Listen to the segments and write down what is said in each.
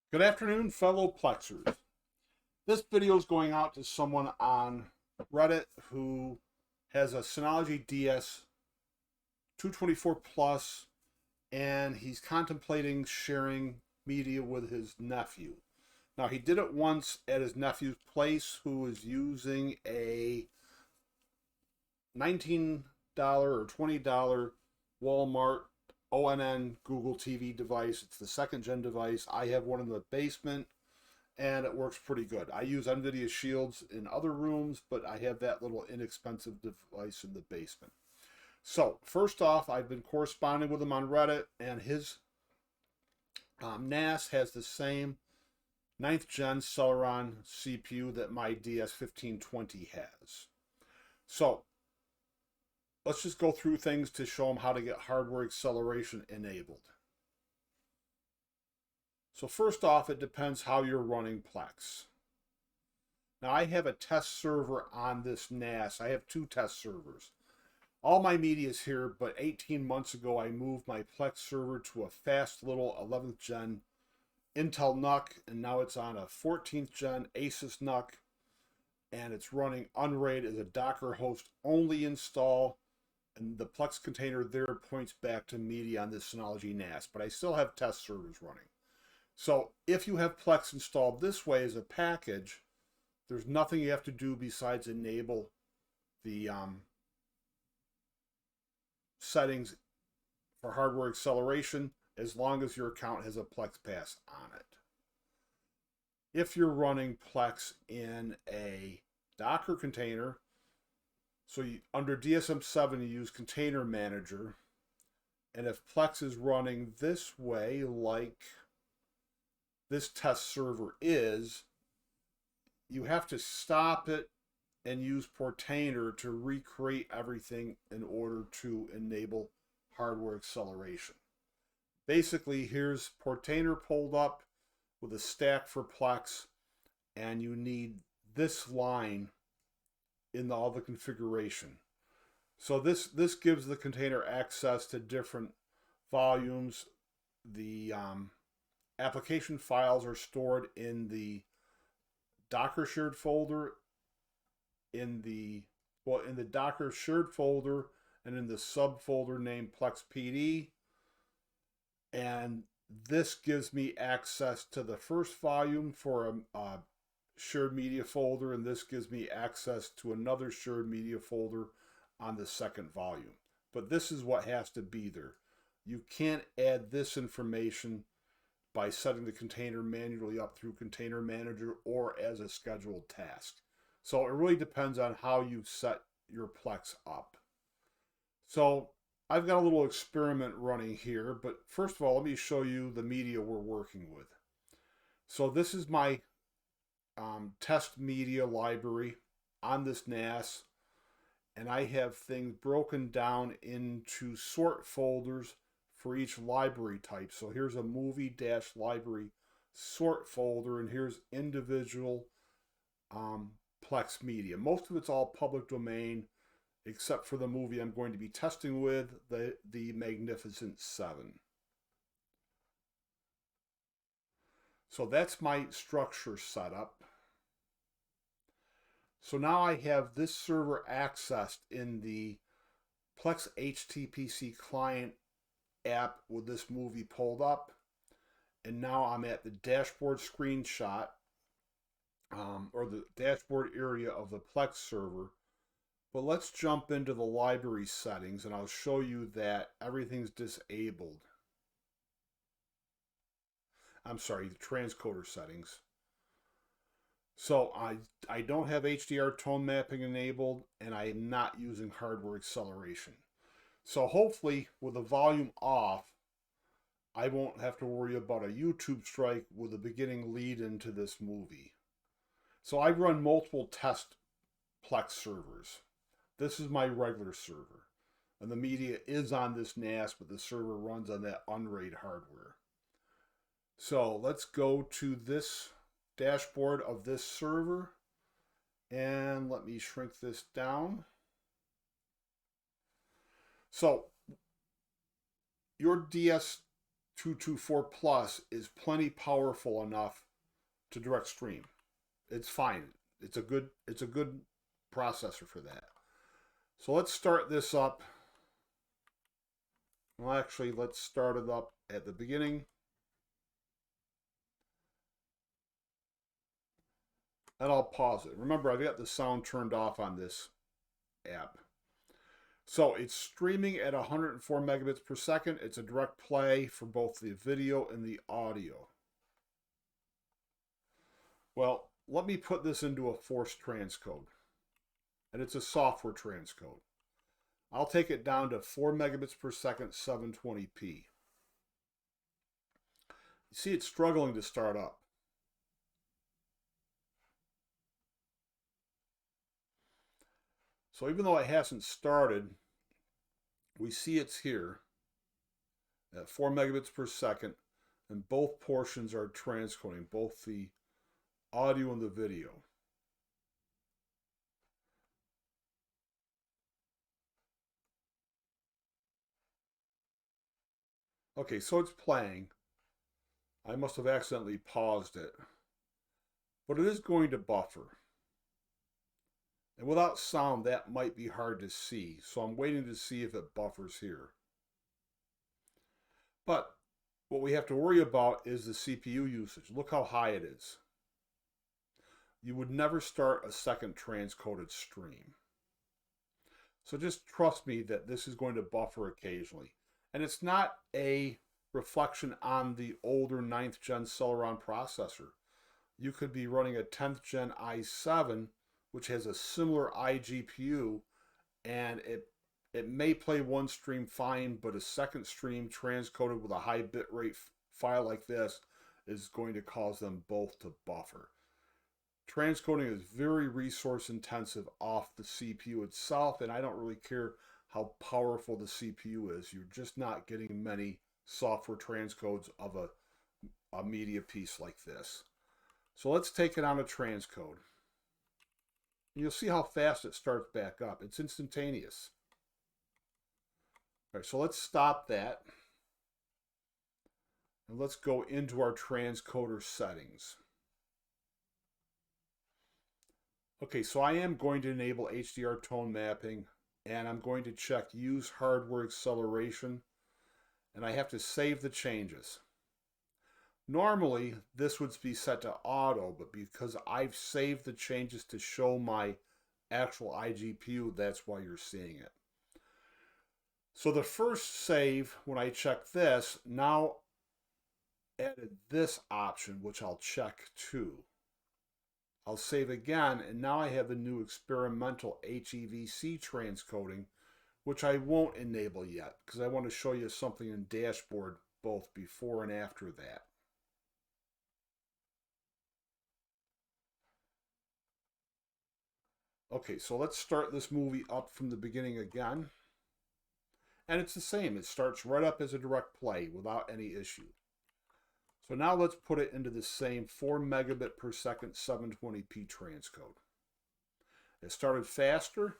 Good afternoon, fellow Plexers. This video is going out to someone on Reddit who has a Synology DS224 Plus, and he's contemplating sharing media with his nephew. Now, he did it once at his nephew's place, who is using a $19 or $20 Walmart ONN Google TV device. It's the second gen device. I have one in the basement and it works pretty good. I use NVIDIA Shields in other rooms, but I have that little inexpensive device in the basement. So first off, I've been corresponding with him on Reddit, and his NAS has the same 9th gen Celeron CPU that my DS1520 has. So let's just go through things to show him how to get hardware acceleration enabled. So first off, it depends how you're running Plex. Now I have a test server on this NAS. I have two test servers. All my media is here, but 18 months ago I moved my Plex server to a fast little 11th gen Intel NUC, and now it's on a 14th gen Asus NUC, and it's running unraid as a Docker host only install, and the Plex container there points back to media on this Synology NAS, but I still have test servers running. So if you have Plex installed this way as a package, there's nothing you have to do besides enable the settings for hardware acceleration, as long as your account has a Plex pass on it. If you're running Plex in a Docker container, so under DSM-7 you use Container Manager, and if Plex is running this way, like this test server is, you have to stop it and use Portainer to recreate everything in order to enable hardware acceleration. Basically, here's Portainer pulled up with a stack for Plex, and you need this line in all the configuration. So this gives the container access to different volumes. The application files are stored in the Docker shared folder, in the Docker shared folder, and in the subfolder named Plex PD. And this gives me access to the first volume for a shared media folder, and this gives me access to another shared media folder on the second volume. But this is what has to be there. You can't add this information by setting the container manually up through Container Manager or as a scheduled task. So it really depends on how you set your Plex up. So I've got a little experiment running here, but first of all, let me show you the media we're working with. So this is my test media library on this NAS, and I have things broken down into sort folders for each library type. So here's a movie-library sort folder, and here's individual Plex media. Most of it's all public domain, except for the movie I'm going to be testing with, the Magnificent Seven. So that's my structure setup. So now I have this server accessed in the Plex HTPC client app with this movie pulled up, and now I'm at the dashboard screenshot or the dashboard area of the Plex server. But let's jump into the library settings, and I'll show you that everything's disabled. I'm sorry, the transcoder settings. So I don't have HDR tone mapping enabled, and I am not using hardware acceleration. So hopefully with the volume off, I won't have to worry about a YouTube strike with the beginning lead into this movie. So I run multiple test Plex servers. This is my regular server, and the media is on this NAS, but the server runs on that unraid hardware. So let's go to this dashboard of this server, and let me shrink this down. So your DS224 Plus is plenty powerful enough to direct stream. It's fine. It's a good processor for that. So let's start this up. Well, actually, let's start it up at the beginning. And I'll pause it. Remember, I've got the sound turned off on this app. So it's streaming at 104 megabits per second. It's a direct play for both the video and the audio. Well, let me put this into a forced transcode. And it's a software transcode. I'll take it down to 4 megabits per second, 720p. You see it's struggling to start up. So even though it hasn't started, we see it's here at 4 megabits per second, and both portions are transcoding, both the audio and the video. Okay, so it's playing. I must have accidentally paused it. But it is going to buffer. And without sound, that might be hard to see. So I'm waiting to see if it buffers here. But what we have to worry about is the CPU usage. Look how high it is. You would never start a second transcoded stream. So just trust me that this is going to buffer occasionally. And it's not a reflection on the older 9th gen Celeron processor. You could be running a 10th gen i7, which has a similar iGPU, and it may play one stream fine, but a second stream transcoded with a high bitrate file like this is going to cause them both to buffer. Transcoding is very resource intensive off the CPU itself, and I don't really care how powerful the CPU is. You're just not getting many software transcodes of a media piece like this. So let's take it on a transcode. You'll see how fast it starts back up. It's instantaneous. All right, so let's stop that. And let's go into our transcoder settings. Okay, so I am going to enable HDR tone mapping, and I'm going to check use hardware acceleration, and I have to save the changes. Normally, this would be set to auto, but because I've saved the changes to show my actual iGPU, that's why you're seeing it. So the first save, when I check this, now added this option, which I'll check too. I'll save again, and now I have the new experimental HEVC transcoding, which I won't enable yet, because I want to show you something in dashboard both before and after that. Okay, so let's start this movie up from the beginning again. And it's the same. It starts right up as a direct play without any issue. So now let's put it into the same 4 megabit per second 720p transcode. It started faster,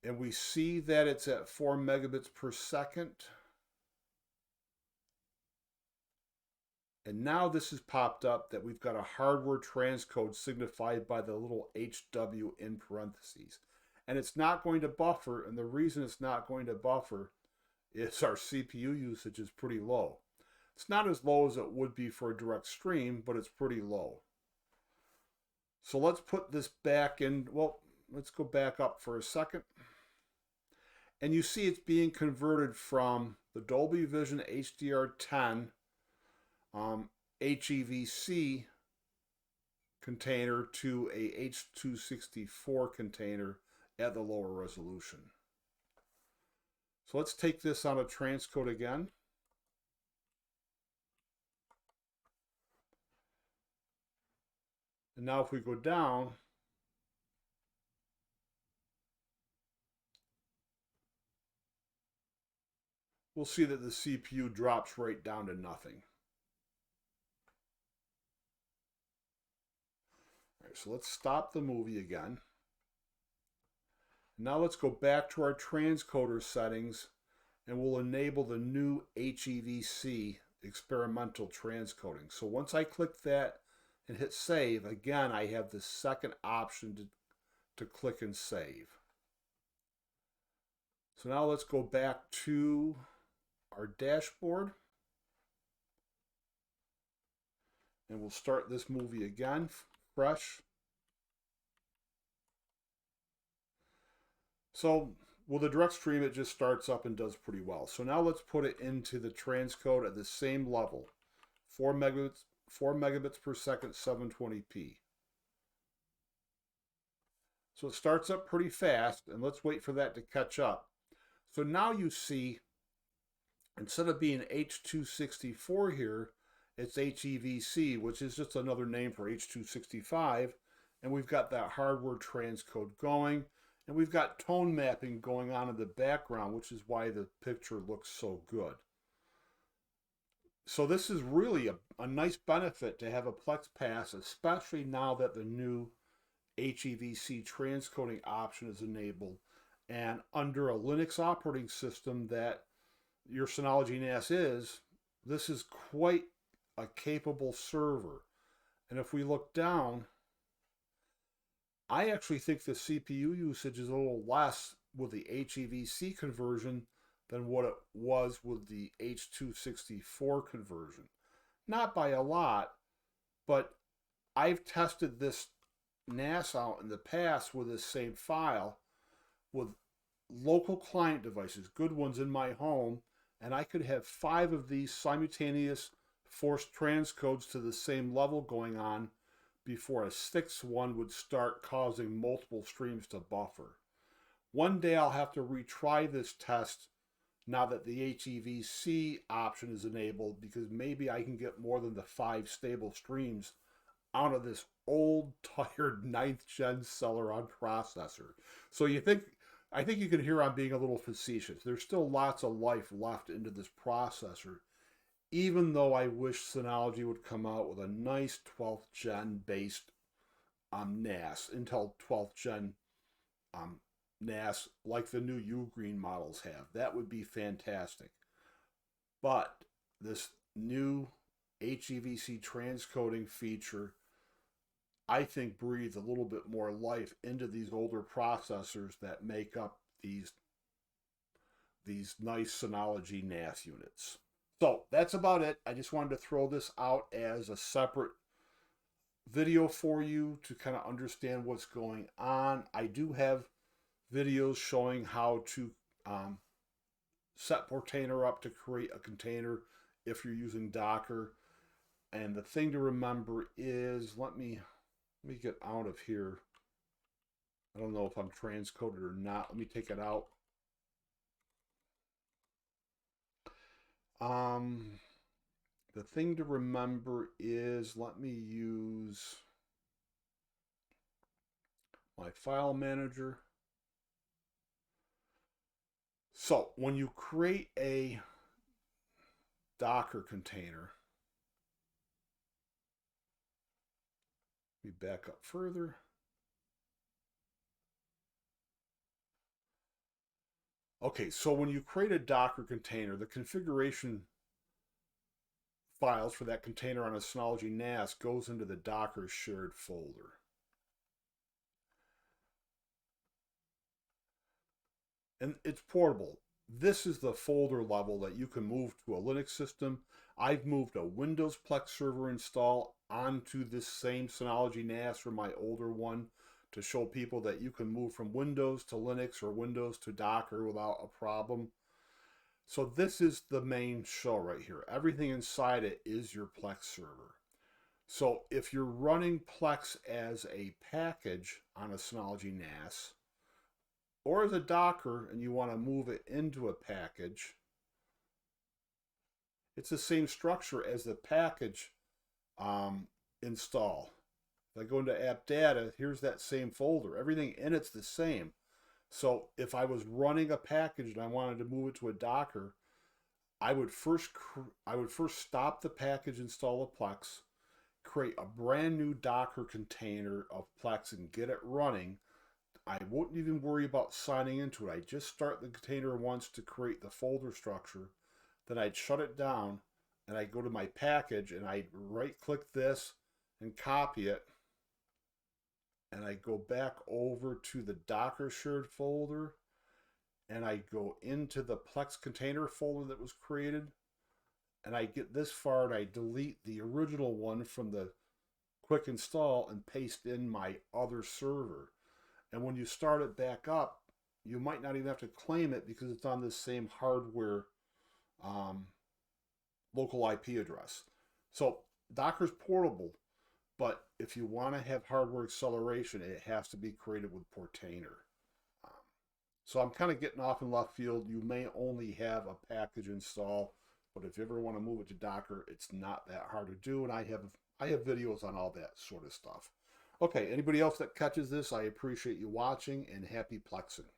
and we see that it's at 4 megabits per second. And now this has popped up that we've got a hardware transcode signified by the little HW in parentheses. And it's not going to buffer, and the reason it's not going to buffer is our CPU usage is pretty low. It's not as low as it would be for a direct stream, but it's pretty low. So let's put this back in. Well, let's go back up for a second. And you see it's being converted from the Dolby Vision HDR10 HEVC container to a H.264 container at the lower resolution. So let's take this on a transcode again. And now if we go down, we'll see that the CPU drops right down to nothing. All right, so let's stop the movie again. Now let's go back to our transcoder settings and will enable the new HEVC experimental transcoding. So once I click that and hit save, again, I have the second option to click and save. So now let's go back to our dashboard. And we'll start this movie again, fresh. So with the direct stream, it just starts up and does pretty well. So now let's put it into the transcode at the same level, 4 megabits per second, 720p. So it starts up pretty fast, and let's wait for that to catch up. So now you see, instead of being H.264 here, it's HEVC, which is just another name for H.265, and we've got that hardware transcode going, and we've got tone mapping going on in the background, which is why the picture looks so good. So this is really a nice benefit to have a Plex pass, especially now that the new HEVC transcoding option is enabled, and under a Linux operating system that your Synology NAS is, this is quite a capable server. And if we look down, I actually think the CPU usage is a little less with the HEVC conversion than what it was with the H.264 conversion. Not by a lot, but I've tested this NAS out in the past with this same file with local client devices, good ones in my home, and I could have 5 of these simultaneous forced transcodes to the same level going on before a 6th one would start causing multiple streams to buffer. One day I'll have to retry this test now that the HEVC option is enabled, because maybe I can get more than the 5 stable streams out of this old, tired 9th gen Celeron processor. So I think you can hear I'm being a little facetious. There's still lots of life left into this processor, even though I wish Synology would come out with a nice 12th gen based NAS, Intel 12th gen NAS, like the new Ugreen models have. That would be fantastic. But this new HEVC transcoding feature, I think, breathes a little bit more life into these older processors that make up these nice Synology NAS units. So that's about it. I just wanted to throw this out as a separate video for you to kind of understand what's going on. I do have videos showing how to set Portainer up to create a container if you're using Docker. And the thing to remember is, let me get out of here. I don't know if I'm transcoded or not. Let me take it out. The thing to remember is, let me use my file manager. So when you create a Docker container, let me back up further. Okay, so when you create a Docker container, the configuration files for that container on a Synology NAS goes into the Docker shared folder. And it's portable. This is the folder level that you can move to a Linux system. I've moved a Windows Plex server install onto this same Synology NAS from my older one to show people that you can move from Windows to Linux or Windows to Docker without a problem. So this is the main show right here. Everything inside it is your Plex server. So if you're running Plex as a package on a Synology NAS, or as a Docker, and you want to move it into a package, it's the same structure as the package install. If I go into app data, here's that same folder. Everything in it's the same. So if I was running a package and I wanted to move it to a Docker, I would first stop the package install of Plex, create a brand new Docker container of Plex and get it running. I wouldn't even worry about signing into it. I just start the container once to create the folder structure. Then I'd shut it down and I'd go to my package and I'd right click this and copy it. And I go back over to the Docker shared folder and I go into the Plex container folder that was created. And I get this far and I delete the original one from the quick install and paste in my other server. And when you start it back up, you might not even have to claim it because it's on the same hardware local IP address. So Docker's portable, but if you want to have hardware acceleration, it has to be created with Portainer. So I'm kind of getting off in left field. You may only have a package install, but if you ever want to move it to Docker, it's not that hard to do. And I have videos on all that sort of stuff. Okay, anybody else that catches this, I appreciate you watching and happy Plexing.